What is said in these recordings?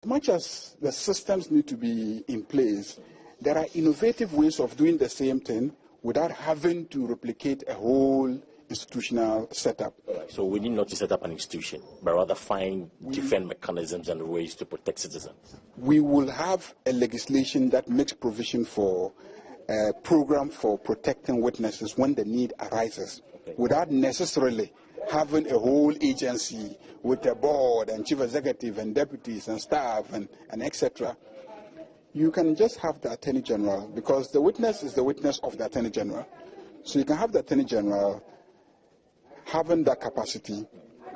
Much as the systems need to be in place, there are innovative ways of doing the same thing without having to replicate a whole institutional setup. So we need not to set up an institution, but rather find different mechanisms and ways to protect citizens. We will have a legislation that makes provision for a program for protecting witnesses when the need arises, without necessarily having a whole agency with a board and chief executive and deputies and staff and etc. You can just have the Attorney General, because the witness is the witness of the Attorney General. So you can have the Attorney General having that capacity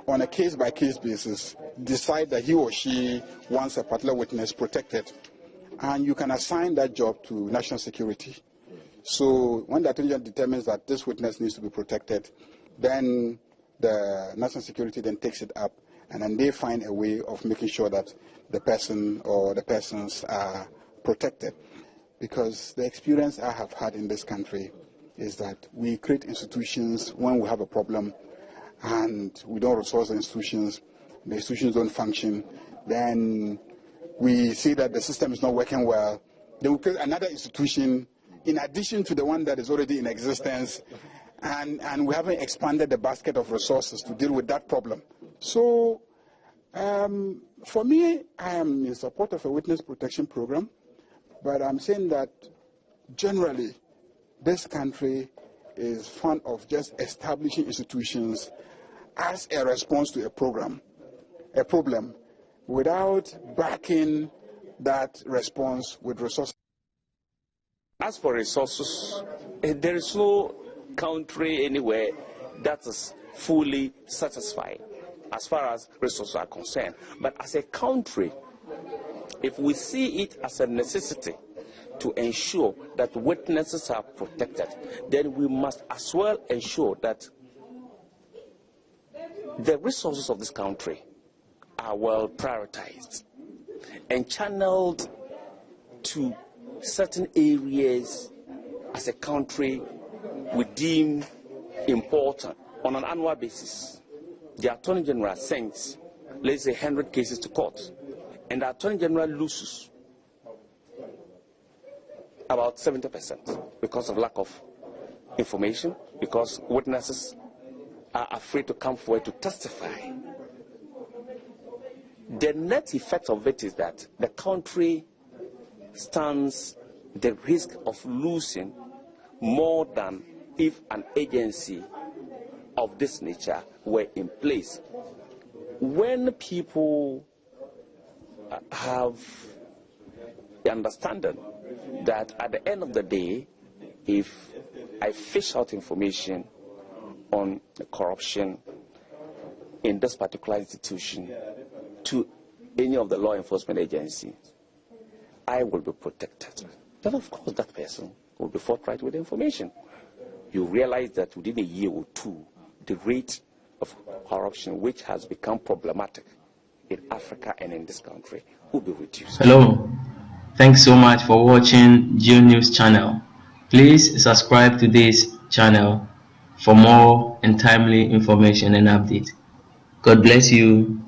on a case-by-case basis, decide that he or she wants a particular witness protected, and you can assign that job to national security. So when the Attorney General determines that this witness needs to be protected, then the national security then takes it up, and then they find a way of making sure that the person or the persons are protected. Because the experience I have had in this country is that we create institutions when we have a problem and we don't resource the institutions don't function, then we see that the system is not working well. Then we create another institution in addition to the one that is already in existence, and we haven't expanded the basket of resources to deal with that problem. So for me, I am in support of a witness protection program, but I'm saying that generally this country is fond of just establishing institutions as a response to a problem, without backing that response with resources. As for resources, there is no country anywhere that is fully satisfied as far as resources are concerned. But as a country, if we see it as a necessity to ensure that witnesses are protected, then we must as well ensure that the resources of this country are well prioritized and channeled to certain areas as a country we deem important on an annual basis. The Attorney General sends, let's say, 100 cases to court, and the Attorney General loses about 70% because of lack of information, because witnesses are afraid to come forward to testify. The net effect of it is that the country stands the risk of losing more than if an agency of this nature were in place. When people have the understanding that at the end of the day, if I fish out information on the corruption in this particular institution to any of the law enforcement agencies, I will be protected. Then of course that person will be forthright with the information. You realize that within a year or two, the rate of corruption, which has become problematic in Africa and in this country, will be reduced. Hello, thanks so much for watching Geo News channel. Please subscribe to this channel for more and timely information and update. God bless you.